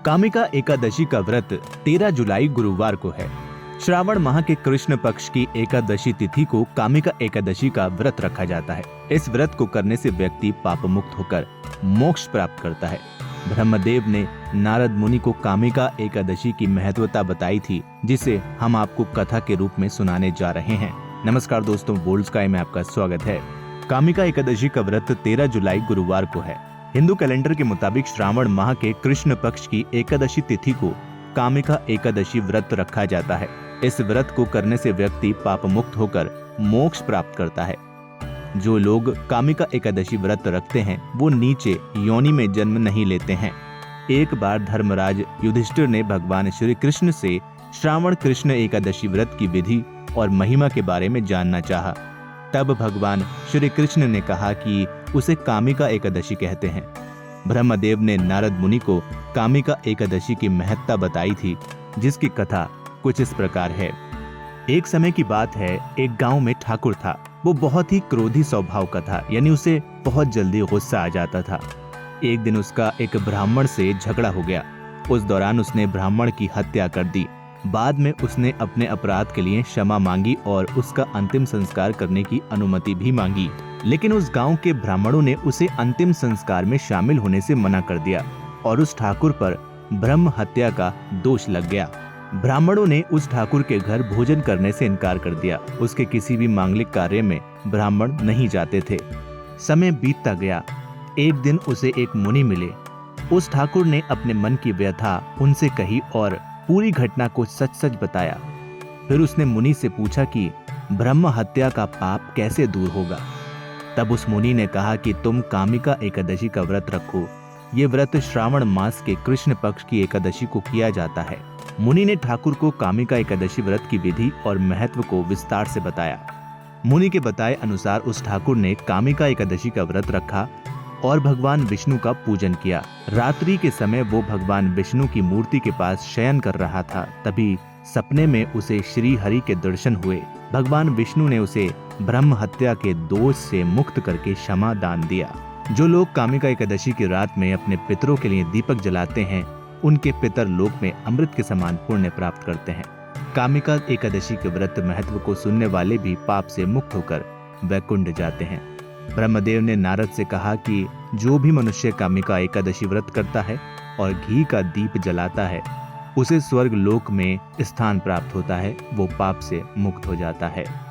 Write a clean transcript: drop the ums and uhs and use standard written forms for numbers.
कामिका एकादशी का व्रत 13 जुलाई गुरुवार को है। श्रावण माह के कृष्ण पक्ष की एकादशी तिथि को कामिका एकादशी का व्रत रखा जाता है। इस व्रत को करने से व्यक्ति पाप मुक्त होकर मोक्ष प्राप्त करता है। ब्रह्मदेव ने नारद मुनि को कामिका एकादशी की महत्वता बताई थी, जिसे हम आपको कथा के रूप में सुनाने जा रहे हैं। नमस्कार दोस्तों, बोल्ड स्काई में आपका स्वागत है। कामिका एकादशी का व्रत 13 जुलाई गुरुवार को है। हिंदू कैलेंडर के मुताबिक श्रावण माह के कृष्ण पक्ष की एकादशी तिथि को कामिका एकादशी व्रत रखा जाता है। इस व्रत को करने से व्यक्ति पाप मुक्त होकर मोक्ष प्राप्त करता है। जो लोग कामिका एकादशी व्रत रखते हैं वो नीचे योनि में जन्म नहीं लेते हैं। एक बार धर्मराज युधिष्ठिर ने भगवान श्री कृष्ण से श्रावण कृष्ण एकादशी व्रत की विधि और महिमा के बारे में जानना चाहा। तब भगवान श्री कृष्ण ने कहा कि उसे कामिका एकादशी कहते हैं। ब्रह्मदेव ने नारद मुनि को कामिका एकादशी की महत्ता बताई थी, जिसकी कथा कुछ इस प्रकार है। एक समय की बात है, एक गांव में ठाकुर था। वो बहुत ही क्रोधी स्वभाव का था, यानी उसे बहुत जल्दी गुस्सा आ जाता था। एक दिन उसका एक ब्राह्मण से झगड़ा हो गया। उस दौरान उसने ब्राह्मण की हत्या कर दी। बाद में उसने अपने अपराध के लिए क्षमा मांगी और उसका अंतिम संस्कार करने की अनुमति भी मांगी। लेकिन उस गांव के ब्राह्मणों ने उसे अंतिम संस्कार में शामिल होने से मना कर दिया और उस ठाकुर पर ब्रह्म हत्या का दोष लग गया। ब्राह्मणों ने उस ठाकुर के घर भोजन करने से इनकार कर दिया। उसके किसी भी मांगलिक कार्य में ब्राह्मण नहीं जाते थे। समय बीतता गया। एक दिन उसे एक मुनि मिले। उस ठाकुर ने अपने मन की व्यथा उनसे कही और पूरी घटना को सच सच बताया। फिर उसने मुनि से पूछा कि ब्रह्म हत्या का पाप कैसे दूर होगा। तब उस मुनि ने कहा कि तुम कामिका एकादशी का व्रत रखो। ये व्रत श्रावण मास के कृष्ण पक्ष की एकादशी को किया जाता है। मुनि ने ठाकुर को कामिका एकादशी व्रत की विधि और महत्व को विस्तार से बताया। मुनि के बताए अनुसार उस ठाकुर ने कामिका एकादशी का व्रत रखा और भगवान विष्णु का पूजन किया। रात्रि के समय वो भगवान विष्णु की मूर्ति के पास शयन कर रहा था। तभी सपने में उसे श्री हरि के दर्शन हुए। भगवान विष्णु ने उसे ब्रह्म हत्या के दोष से मुक्त करके क्षमा दान दिया। जो लोग कामिका एकादशी की रात में अपने पितरों के लिए दीपक जलाते हैं, उनके पितर लोक में अमृत के समान पुण्य प्राप्त करते हैं। कामिका एकादशी के व्रत महत्व को सुनने वाले भी पाप से मुक्त होकर वैकुंठ जाते हैं। ब्रह्मदेव ने नारद से कहा कि जो भी मनुष्य कामिका एकादशी व्रत करता है और घी का दीप जलाता है, उसे स्वर्ग लोक में स्थान प्राप्त होता है। वो पाप से मुक्त हो जाता है।